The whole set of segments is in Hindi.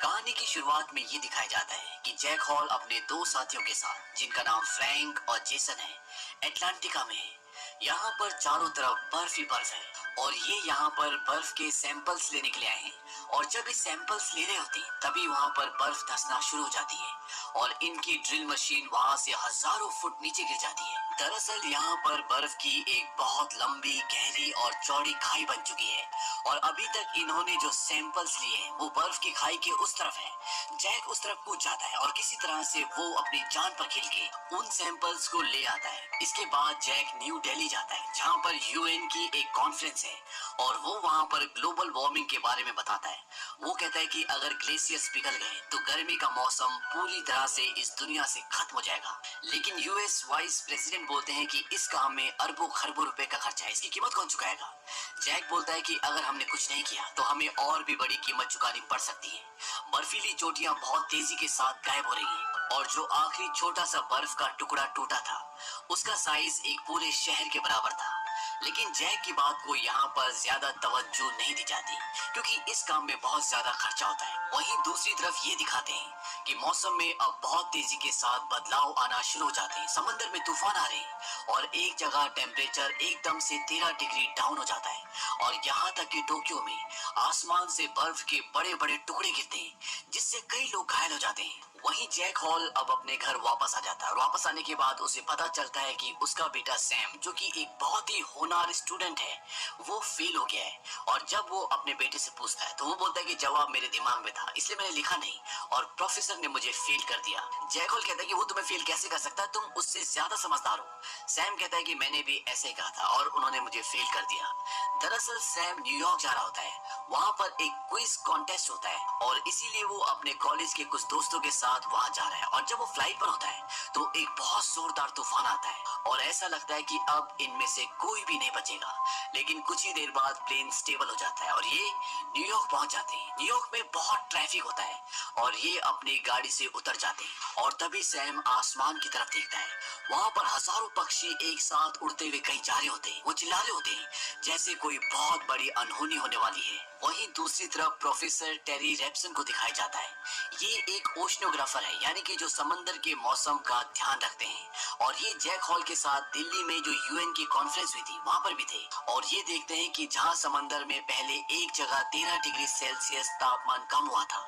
कहानी की शुरुआत में ये दिखाया जाता है कि जैक हॉल अपने दो साथियों के साथ, जिनका नाम फ्रैंक और जेसन है, एटलांटिका में है। यहाँ पर चारों तरफ बर्फ ही बर्फ है और ये यहाँ पर बर्फ के सैंपल्स लेने के लिए आए हैं। और जब ये सैंपल्स ले रहे होते हैं तभी वहाँ पर बर्फ धंसना शुरू हो जाती है और इनकी ड्रिल मशीन वहाँ से हजारों फुट नीचे गिर जाती है। दरअसल यहाँ पर बर्फ की एक बहुत लंबी, गहरी और चौड़ी खाई बन चुकी है और अभी तक इन्होंने जो सैंपल्स लिए हैं वो बर्फ की खाई के उस तरफ है। जैक उस तरफ कूद जाता है और किसी तरह से वो अपनी जान पर खेल के उन सैंपल्स को ले आता है। इसके बाद जैक न्यू दिल्ली जाता है जहाँ पर यूएन की एक कॉन्फ्रेंस है और वो वहाँ पर ग्लोबल वार्मिंग के बारे में बताता है। वो कहता है कि अगर ग्लेशियर्स पिघल गए तो गर्मी का मौसम पूरी तरह से इस दुनिया से खत्म हो जाएगा। लेकिन यूएस वाइस प्रेसिडेंट बोलते हैं कि इस काम में अरबों खरबों रुपए का खर्चा है, इसकी कीमत कौन चुकाएगा। जैक बोलता है कि अगर हमने कुछ नहीं किया तो हमें और भी बड़ी कीमत चुकानी पड़ सकती है। बर्फीली चोटियां बहुत तेजी के साथ गायब हो रही हैं और जो आखिरी छोटा सा बर्फ का टुकड़ा टूटा था उसका साइज एक पूरे शहर के बराबर था। लेकिन जैक की बात को यहाँ पर ज्यादा तवज्जो नहीं दी जाती क्योंकि इस काम में बहुत ज्यादा खर्चा होता है। वहीं दूसरी तरफ ये दिखाते हैं कि मौसम में अब बहुत तेजी के साथ बदलाव आना शुरू हो जाते हैं। समंदर में तूफान आ रहे हैं और एक जगह टेम्परेचर एकदम से 13 डिग्री डाउन हो जाता है और यहाँ तक कि टोक्यो में आसमान से बर्फ के बड़े बड़े टुकड़े गिरते हैं जिससे कई लोग घायल हो जाते हैं। वहीं जैक हॉल अब अपने घर वापस आ जाता है और वापस आने के बाद उसे पता चलता है कि उसका बेटा सैम, जो कि एक बहुत ही होनहार स्टूडेंट है, वो फेल हो गया है। और जब वो अपने बेटे से पूछता है तो वो बोलता है कि जवाब मेरे दिमाग में था इसलिए मैंने लिखा नहीं और प्रोफेसर ने मुझे फेल कर दिया। जैक हॉल कहता है कि वो तुम्हें फेल कैसे कर सकता है, तुम उससे ज्यादा समझदार हो। सैम कहता है कि मैंने भी ऐसे ही कहा था और उन्होंने मुझे फेल कर दिया। दरअसल सैम न्यूयॉर्क जा रहा होता है, वहाँ पर एक क्विज कॉन्टेस्ट होता है और इसीलिए वो अपने कॉलेज के कुछ दोस्तों के साथ वहाँ जा रहा है। और जब वो फ्लाइट पर होता है तो एक बहुत जोरदार तूफान आता है और ऐसा लगता है कि अब इनमें से कोई भी नहीं बचेगा। लेकिन कुछ ही देर बाद प्लेन स्टेबल हो जाता है और ये न्यूयॉर्क पहुंच जाते हैं। न्यूयॉर्क में बहुत ट्रैफिक होता है और ये अपनी गाड़ी से उतर जाते हैं और तभी सैम आसमान की तरफ देखता है। वहाँ पर हजारों पक्षी एक साथ उड़ते हुए कहीं जा रहे होते हैं। वो चिल्ला रहे होते हैं जैसे कोई बहुत बड़ी अनहोनी होने वाली है। वहीं दूसरी तरफ प्रोफेसर टेरी रेप्सन को दिखाया जाता है। ये एक ओशनोग्राफर है, यानी कि जो समंदर के मौसम का ध्यान रखते हैं और ये जैक हॉल के साथ दिल्ली में जो यूएन की कॉन्फ्रेंस हुई थी वहां पर भी थे और ये देखते हैं कि जहां समंदर में पहले एक जगह 13 डिग्री सेल्सियस तापमान कम हुआ था,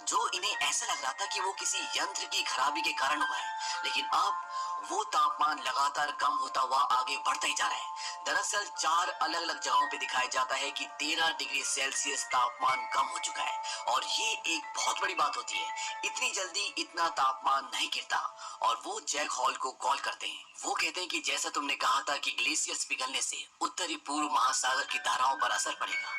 जो इन्हें ऐसा लग रहा था कि वो किसी यंत्र की खराबी के कारण हुआ है, लेकिन अब वो तापमान लगातार कम होता हुआ आगे बढ़ता ही जा रहा है। दरअसल 4 अलग अलग जगहों पे दिखाया जाता है कि 13 डिग्री सेल्सियस तापमान कम हो चुका है और ये एक बहुत बड़ी बात होती है। इतनी जल्दी इतना तापमान नहीं गिरता और वो जैक हॉल को कॉल करते हैं। वो कहते हैं कि जैसा तुमने कहा था कि ग्लेशियर्स पिघलने से उत्तरी पूर्व महासागर की धाराओं पर असर पड़ेगा,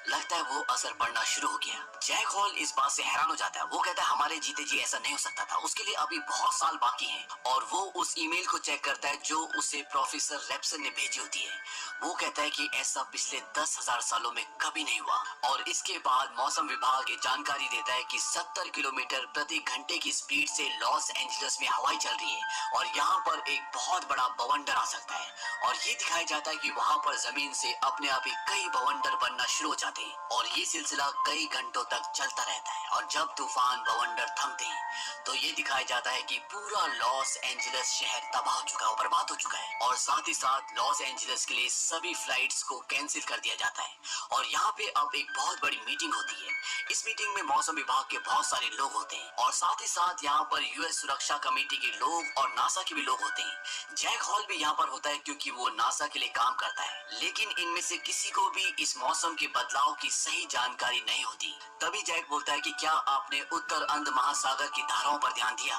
लगता है वो असर पड़ना शुरू हो गया। जैक हॉल इस बात से हैरान हो जाता है। वो कहता है हमारे जीते जी ऐसा नहीं हो सकता था, उसके लिए अभी बहुत साल बाकी हैं। और वो उस ईमेल को चेक करता है जो उसे प्रोफेसर रेप्सन ने भेजी होती है। वो कहता है कि ऐसा पिछले 10,000 सालों में कभी नहीं हुआ। और इसके बाद मौसम विभाग ये जानकारी देता है कि 70 किलोमीटर प्रति घंटे की स्पीड से लॉस एंजलिस में हवाएं चल रही है और यहाँ पर एक बहुत बड़ा बवंडर आ सकता है। और ये दिखाया जाता है कि वहाँ पर जमीन से अपने आप ही कई बवंडर बनना शुरू हो जाते हैं और ये सिलसिला कई घंटों तक चलता रहता है। और जब तूफान बवंडर थमते हैं तो ये दिखाया जाता है कि पूरा लॉस एंजलिस शहर तबाह हो चुका है, बर्बाद हो चुका है और साथ ही साथ लॉस एंजलिस के लिए सभी फ्लाइट्स को कैंसिल कर दिया जाता है। और यहाँ पे अब एक बहुत बड़ी मीटिंग होती है। इस मीटिंग में मौसम विभाग के बहुत सारे लोग होते हैं और साथ ही साथ यहाँ पर यूएस सुरक्षा कमेटी के लोग और नासा के भी लोग होते हैं। जैक हॉल भी यहाँ पर होता है क्योंकि वो नासा के लिए काम करता है, लेकिन इनमें से किसी को भी इस मौसम के बदलाव की सही जानकारी नहीं होती। तभी जैक बोलता है कि क्या आपने उत्तर अंध महासागर की धाराओं पर ध्यान दिया।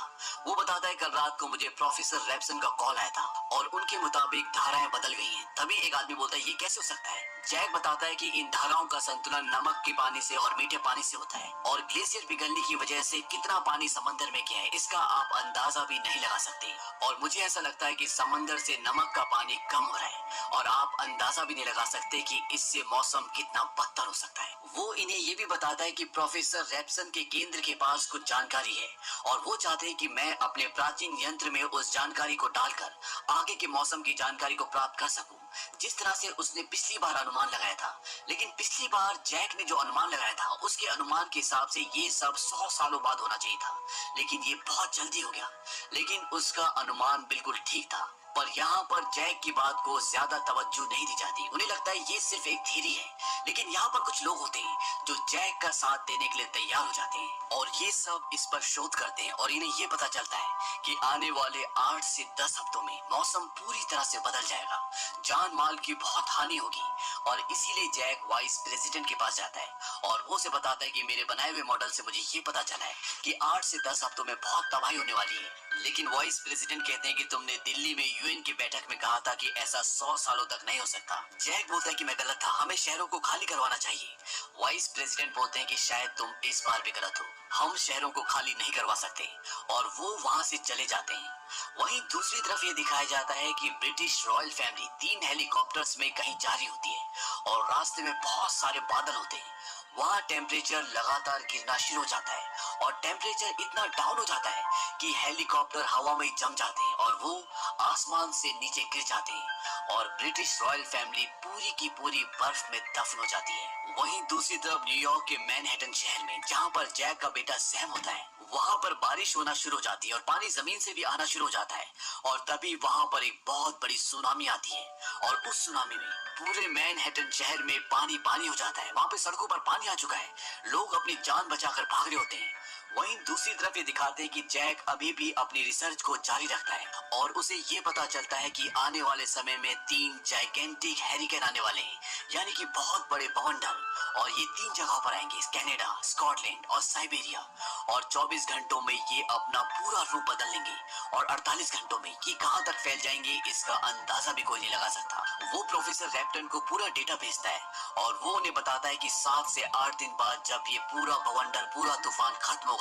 वो बताता है कल रात को मुझे प्रोफेसर रेप्सन का कॉल आया था और उनके मुताबिक धाराएं बदल गई हैं। तभी एक आदमी बोलता है ये कैसे हो सकता है। जैक बताता है कि इन धाराओं का संतुलन नमक के पानी से और मीठे पानी से होता है और ग्लेशियर पिघलने की वजह से कितना पानी समंदर में गया है इसका आप अंदाजा भी नहीं लगा सकते। और मुझे ऐसा लगता है कि समंदर से नमक का पानी कम हो रहा है और आप अंदाजा भी नहीं लगा सकते कि इससे मौसम कितना बदतर हो सकता है। वो इन्हें ये भी बताता है कि प्रोफेसर रेप्सन के केंद्र के पास कुछ जानकारी है और वो चाहते हैं कि मैं अपने प्राचीन यंत्र में उस जानकारी को डालकर आगे के मौसम की जानकारी को प्राप्त कर सकूं, जिस तरह से उसने पिछली बार अनुमान लगाया था, लेकिन पिछली बार जैक ने जो अनुमान लगाया था उसके अनुमान के हिसाब से ये सब 100 सालों बाद होना चाहिए था, लेकिन ये बहुत जल्दी हो गया। लेकिन उसका अनुमान बिल्कुल ठीक था, पर यहाँ पर जैक की बात को ज्यादा तवज्जो नहीं दी जाती। उन्हें लगता है ये सिर्फ एक थ्योरी है, लेकिन यहाँ पर कुछ लोग होते हैं जो जैक का साथ देने के लिए तैयार हो जाते हैं और ये सब इस पर शोध करते हैं और इन्हें ये पता चलता है कि आने वाले 8 से 10 हफ्तों में मौसम पूरी तरह से बदल जाएगा, जान माल की बहुत हानि होगी और इसीलिए जैक वाइस प्रेसिडेंट के पास जाता है और वो उसे बताता है कि मेरे बनाए हुए मॉडल से मुझे ये पता चला है कि 8 से 10 हफ्तों में बहुत तबाही होने वाली है। लेकिन वाइस प्रेसिडेंट कहते हैं कि तुमने दिल्ली में यूएन की बैठक में कहा था कि ऐसा 100 सालों तक नहीं हो सकता। जैक बोलता है कि मैं गलत था, हमें शहरों को खाली करवाना चाहिए। वाइस प्रेसिडेंट बोलते हैं कि शायद तुम इस बार भी गलत हो, हम शहरों को खाली नहीं करवा सकते और वो वहां से चले जाते हैं। वहीं दूसरी तरफ ये दिखाया जाता है कि ब्रिटिश रॉयल फैमिली 3 हेलीकॉप्टर्स में कहीं जा रही होती है और रास्ते में बहुत सारे बादल होते हैं। वहाँ टेम्परेचर लगातार गिरना शुरू हो जाता है और टेम्परेचर इतना डाउन हो जाता है कि हेलीकॉप्टर हवा में जम जाते हैं और वो आसमान से नीचे गिर जाते हैं और ब्रिटिश रॉयल फैमिली पूरी की पूरी बर्फ में दफन हो जाती है। वहीं दूसरी तरफ न्यूयॉर्क के मैनहट्टन शहर में जहाँ पर जैक का बेटा सैम होता है, वहाँ पर बारिश होना शुरू हो जाती है और पानी जमीन से भी आना शुरू हो जाता है और तभी वहाँ पर एक बहुत बड़ी सुनामी आती है और उस सुनामी में पूरे मैनहट्टन शहर में पानी पानी हो जाता है। वहाँ पे सड़कों पर पानी आ चुका है, लोग अपनी जान बचाकर भाग रहे होते हैं। वहीं दूसरी तरफ ये दिखाते हैं कि जैक अभी भी अपनी रिसर्च को जारी रखता है और उसे ये पता चलता है कि आने वाले समय में 3 जाइगेंटिक हैरिकेन आने वाले हैं, यानी कि बहुत बड़े बवंडर, और ये 3 जगह पर आएंगे, कनाडा, स्कॉटलैंड और साइबेरिया, और 24 घंटों में ये अपना पूरा रूप बदल लेंगे और 48 घंटों में ये कहां तक फैल जाएंगे इसका अंदाजा भी कोई नहीं लगा सकता। वो प्रोफेसर रैप्टन को पूरा डेटा भेजता है और वो उन्हें बताता है कि 7 से 8 दिन बाद जब ये पूरा बवंडर, पूरा तूफान खत्म होगा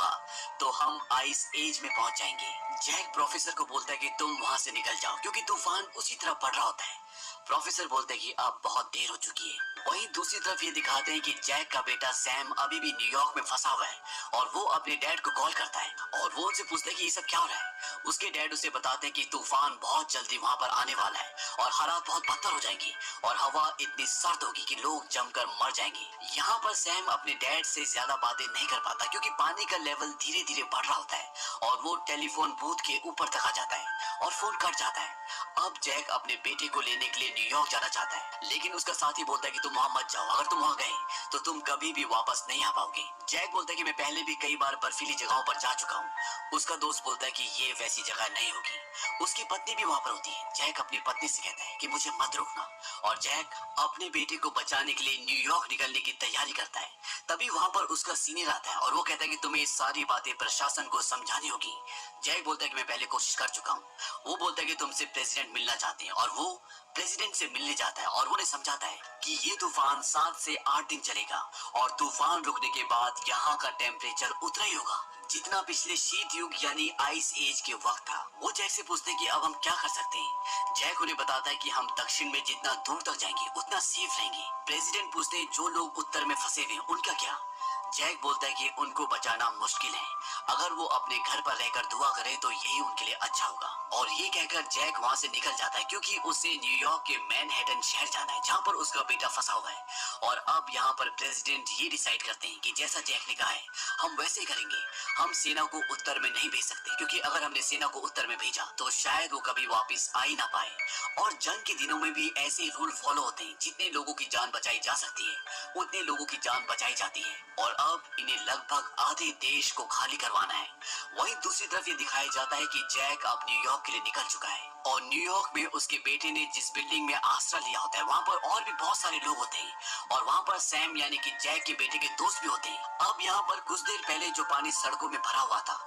तो हम आइस एज में पहुंच जाएंगे। जैक प्रोफेसर को बोलता है कि तुम वहां से निकल जाओ क्योंकि तूफान उसी तरह बढ़ रहा होता है। प्रोफेसर बोलते हैं कि अब बहुत देर हो चुकी है। वहीं दूसरी तरफ ये दिखाते हैं कि जैक का बेटा सैम अभी भी न्यूयॉर्क में फंसा हुआ है और वो अपने डैड को कॉल करता है और वो उनसे पूछता है कि ये सब क्या हो रहा है। उसके डैड उसे बताते हैं कि तूफान बहुत जल्दी वहां पर आने वाला है और हालात बहुत बदतर हो जाएंगे और हवा इतनी सर्द होगी कि लोग जमकर मर जाएंगे। यहाँ पर सैम अपने डैड से ज्यादा बातें नहीं कर पाता क्योंकि पानी का लेवल धीरे धीरे बढ़ रहा होता है और वो टेलीफोन बूथ के ऊपर तक आ जाता है और फोन कट जाता है। अब जैक अपने बेटे को लेने के लिए न्यूयॉर्क जाना चाहता है, लेकिन उसका साथी बोलता है कि तुम वहां मत जाओ, अगर तुम वहां गए तो तुम कभी भी वापस नहीं आ पाओगे। जैक बोलता है कि मैं पहले भी कई बार बर्फीली जगहों पर जा चुका हूँ। उसका दोस्त बोलता है कि ये वैसी जगह नहीं होगी। उसकी पत्नी भी वहां पर होती है। जैक अपनी पत्नी से कहता है कि मुझे मत रोकना और जैक अपने बेटे को बचाने के लिए न्यूयॉर्क निकलने की तैयारी करता है। तभी वहां पर उसका सीनियर आता है और वो कहता है कि तुम्हें ये सारी बातें प्रशासन को समझानी होगी। जैक बोलता है कि मैं पहले कोशिश कर चुका हूँ। वो बोलता है कि तुमसे प्रेसिडेंट मिलना चाहते हैं और वो प्रेसिडेंट से मिलने जाता है और उन्हें समझाता है कि ये तूफान 7 से 8 दिन चलेगा और तूफान रुकने के बाद यहाँ का टेम्परेचर उतना ही होगा जितना पिछले शीत युग यानी आइस एज के वक्त था। वो जैक से पूछते हैं कि अब हम क्या कर सकते हैं। जैक उन्हें बताता है कि हम दक्षिण में जितना दूर तक जाएंगे उतना सेफ रहेंगे। प्रेसिडेंट पूछते हैं जो लोग उत्तर में फंसे हुए हैं उनका क्या। जैक बोलता है कि उनको बचाना मुश्किल है, अगर वो अपने घर पर रहकर दुआ करे तो यही उनके लिए अच्छा होगा। और ये कहकर जैक वहाँ से निकल जाता है क्योंकि उसे न्यूयॉर्क के मैनहट्टन शहर जाना है जहाँ पर उसका बेटा फंसा हुआ है। और अब यहाँ पर प्रेसिडेंट ये डिसाइड करते हैं कि जैसा जैक ने कहा है हम वैसे ही करेंगे। हम सेना को उत्तर में नहीं भेज सकते क्योंकि अगर हमने सेना को उत्तर में भेजा तो शायद वो कभी वापस आ ही ना पाए। और जंग के दिनों में भी ऐसे रूल फॉलो होते हैं, जितने लोगों की जान बचाई जा सकती है उतने लोगों की जान बचाई जाती है। और अब इन्हें लगभग आधे देश को खाली करवाना है। वहीं दूसरी तरफ ये दिखाया जाता है कि जैक अब न्यूयॉर्क के लिए निकल चुका है और न्यूयॉर्क में उसके बेटे ने जिस बिल्डिंग में आश्रय लिया होता है वहाँ पर और भी बहुत सारे लोग होते हैं और वहाँ पर सैम यानी कि जैक के बेटे के दोस्त भी होते हैं। अब यहाँ पर कुछ देर पहले जो पानी सड़कों में भरा हुआ था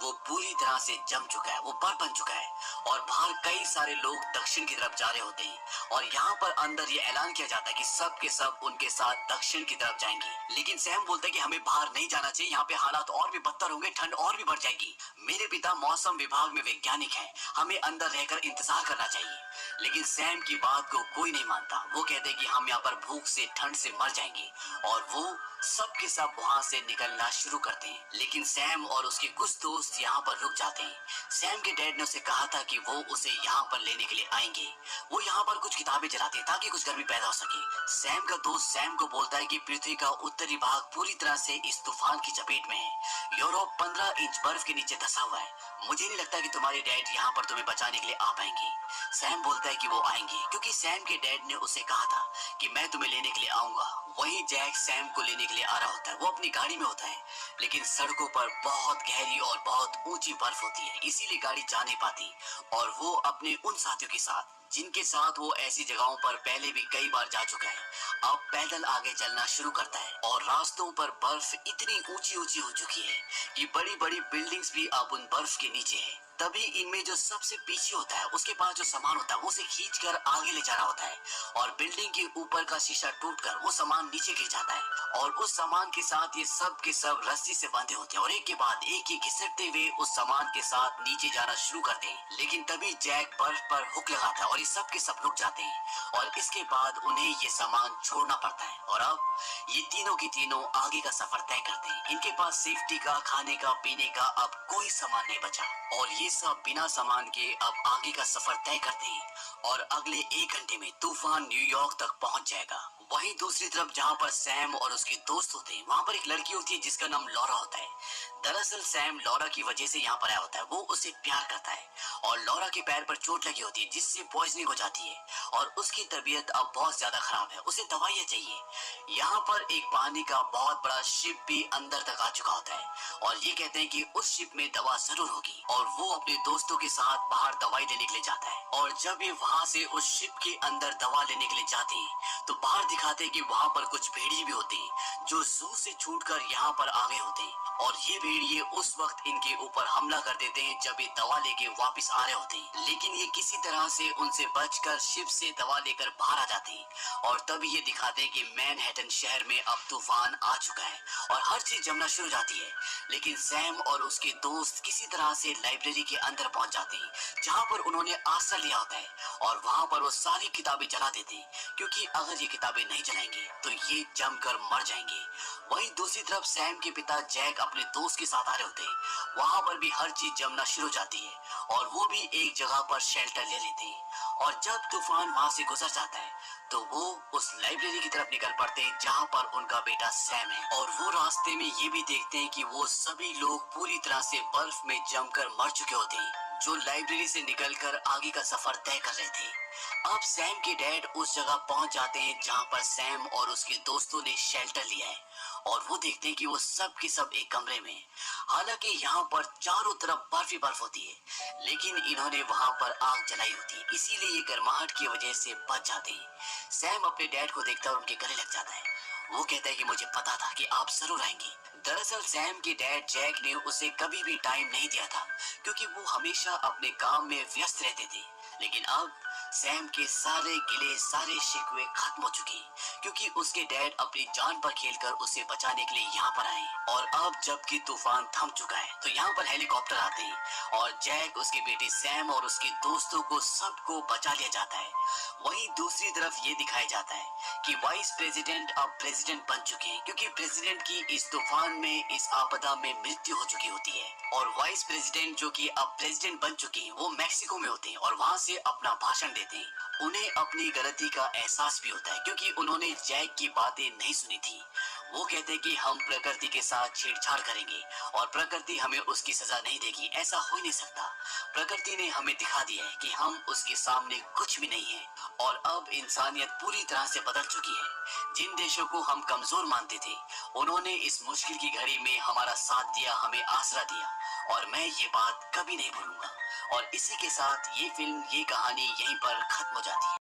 वो पूरी तरह से जम चुका है, वो बर्फ बन चुका है और बाहर कई सारे लोग दक्षिण की तरफ जा रहे होते हैं और यहाँ पर अंदर ये ऐलान किया जाता है कि सब के सब उनके साथ दक्षिण की तरफ जाएंगे। लेकिन सैम बोलता है कि हमें बाहर नहीं जाना चाहिए, यहाँ पे हालात और भी बदतर होंगे, ठंड और भी बढ़ जाएगी। मेरे पिता मौसम विभाग में वैज्ञानिक हैं, हमें अंदर रहकर इंतजार करना चाहिए। लेकिन सैम की बात को कोई नहीं मानता। वो कहते हैं कि हम यहाँ पर भूख से ठंड से मर जाएंगे और वो सब के सब वहां से निकलना शुरू करते हैं। लेकिन सैम और उसके कुछ दोस्त यहाँ पर रुक जाते हैं। सैम के डैड ने उसे कहा था कि वो उसे यहाँ पर लेने के लिए आएंगे। वो यहाँ पर कुछ किताबें जलाते हैं ताकि कुछ गर्मी पैदा हो सके। सैम का दोस्त सैम को बोलता है कि पृथ्वी का उत्तरी भाग पूरी तरह से इस तूफान की चपेट में है। यूरोप 15 इंच बर्फ के नीचे धंसा हुआ है। मुझे नहीं लगता कि तुम्हारे डैड यहाँ पर तुम्हें बचाने के लिए आ पाएंगे। सैम बोलता है कि वो आएंगे क्योंकि सैम के डैड ने उसे कहा था कि मैं तुम्हें लेने के लिए आऊंगा। वहीं जैक सैम को लेने के लिए आ रहा होता है। वो अपनी गाड़ी में होता है, लेकिन सड़कों पर बहुत गहरी और बहुत ऊंची बर्फ होती है, इसीलिए गाड़ी जा नहीं पाती। और वो अपने उन साथियों के साथ जिनके साथ वो ऐसी जगहों पर पहले भी कई बार जा चुका है, अब पैदल आगे चलना शुरू करता है। और रास्तों पर बर्फ इतनी ऊंची ऊंची हो चुकी है कि बड़ी बड़ी बिल्डिंग्स भी अब उन बर्फ के नीचे है। तभी इनमें जो सबसे पीछे होता है उसके पास जो सामान होता है वो उसे खींचकर आगे ले जा रहा होता है और बिल्डिंग के ऊपर का शीशा टूटकर वो सामान नीचे गिर जाता है। और उस सामान के साथ ये सब के सब रस्सी से बंधे होते हैं और एक के बाद एक ही घिसटते हुए उस सामान के साथ नीचे जाना शुरू करते हैं। लेकिन तभी जैक बर्फ पर हुक लगाता है और ये सब के सब रुक जाते हैं और इसके बाद उन्हें ये सामान छोड़ना पड़ता है। और अब ये तीनों के तीनों आगे का सफर तय करते हैं। इनके पास सेफ्टी का, खाने का, पीने का अब कोई सामान नहीं बचा और ये सब बिना सामान के अब आगे का सफर तय करते हैं। और अगले 1 घंटे में तूफान न्यूयॉर्क तक पहुंच जाएगा। वहीं दूसरी तरफ जहां पर सैम और उसके दोस्त होते हैं, वहां पर एक लड़की होती है जिसका नाम लॉरा होता है। दरअसल सैम लॉरा की वजह से यहाँ पर आया होता है। वो उसे प्यार करता है और लॉरा के पैर पर चोट लगी होती है जिससे पॉइजनिंग हो जाती है और उसकी तबीयत अब बहुत ज्यादा खराब है। उसे दवाइयाँ चाहिए। यहाँ पर एक पानी का बहुत बड़ा शिप भी अंदर तक आ चुका होता है और ये कहते हैं कि उस शिप में दवा जरूर होगी। और वो अपने दोस्तों के साथ बाहर दवाई लेने के लिए जाता है। और जब ये वहाँ से उस शिप के अंदर दवा लेने के लिए जाते हैं तो बाहर दिखाते हैं कि वहाँ पर कुछ भेड़िए भी होते हैं जो जू से छूटकर यहाँ पर आ गए होते हैं। और ये भेड़िए उस वक्त इनके ऊपर हमला कर देते हैं जब ये दवा लेके वापस आ रहे होते हैं। लेकिन ये किसी तरह से उनसे बचकर शिप से दवा लेकर बाहर आ जाते हैं। और तभी ये दिखाते हैं कि मैनहट्टन शहर में अब तूफान आ चुका है और हर चीज जमना शुरू हो जाती है। लेकिन सैम और उसके दोस्त किसी तरह से लाइब्रेरी के अंदर पहुंच जाते हैं जहाँ पर उन्होंने आश्रय लिया होता है और वहाँ पर वो सारी किताबें जला देते हैं क्योंकि अगर ये किताबें नहीं जलाएंगे तो ये जमकर मर जाएंगे। वहीं दूसरी तरफ सैम के पिता जैक अपने दोस्त के साथ आ रहे होते हैं। वहाँ पर भी हर चीज जमना शुरू हो जाती है और वो भी एक जगह पर शेल्टर ले लेते हैं। और जब तूफान वहाँ से गुजर जाता है तो वो उस लाइब्रेरी की तरफ निकल पड़ते हैं जहाँ पर उनका बेटा सैम है। और वो रास्ते में ये भी देखते हैं कि वो सभी लोग पूरी तरह से बर्फ में जमकर मर चुके होते हैं जो लाइब्रेरी से निकलकर आगे का सफर तय कर रहे थे। अब सैम के डैड उस जगह पहुंच जाते हैं जहां पर सैम और उसके दोस्तों ने शेल्टर लिया है और वो देखते हैं कि वो सब के सब एक कमरे में। हालांकि यहाँ पर चारों तरफ बर्फ ही बर्फ होती है लेकिन इन्होंने वहां पर आग जलाई होती है, इसीलिए ये गर्माहट की वजह से बच जाते हैं। सैम अपने डैड को देखता है और उनके गले लग जाता है। वो कहता है कि मुझे पता था कि आप जरूर आएंगे। दरअसल सैम के डैड जैक ने उसे कभी भी टाइम नहीं दिया था क्योंकि वो हमेशा अपने काम में व्यस्त रहते थे। लेकिन अब सैम के सारे गिले, सारे शिकवे खत्म हो चुके क्योंकि उसके डैड अपनी जान पर खेलकर उसे बचाने के लिए यहाँ पर आए। और अब जबकि तूफान थम चुका है तो यहाँ पर हेलीकॉप्टर आते हैं और जैक, उसके बेटे सैम और उसके दोस्तों को सबको बचा लिया जाता है। वहीं दूसरी तरफ ये दिखाया जाता है कि वाइस प्रेसिडेंट अब प्रेसिडेंट बन चुके हैं क्योंकि प्रेसिडेंट की इस तूफान में, इस आपदा में मृत्यु हो चुकी होती है। और वाइस प्रेसिडेंट जो कि अब प्रेसिडेंट बन चुके हैं वो मैक्सिको में होते हैं और वहाँ से अपना भाषण देते हैं। उन्हें अपनी गलती का एहसास भी होता है क्योंकि उन्होंने जैक की बातें नहीं सुनी थी। वो कहते हैं कि हम प्रकृति के साथ छेड़छाड़ करेंगे और प्रकृति हमें उसकी सजा नहीं देगी, ऐसा हो ही नहीं सकता। प्रकृति ने हमें दिखा दिया है कि हम उसके सामने कुछ भी नहीं है। और अब इंसानियत पूरी तरह से बदल चुकी है। जिन देशों को हम कमजोर मानते थे उन्होंने इस मुश्किल की घड़ी में हमारा साथ दिया, हमें आसरा दिया और मैं ये बात कभी नहीं भूलूंगा। और इसी के साथ ये फिल्म, ये कहानी यहीं पर खत्म हो जाती है।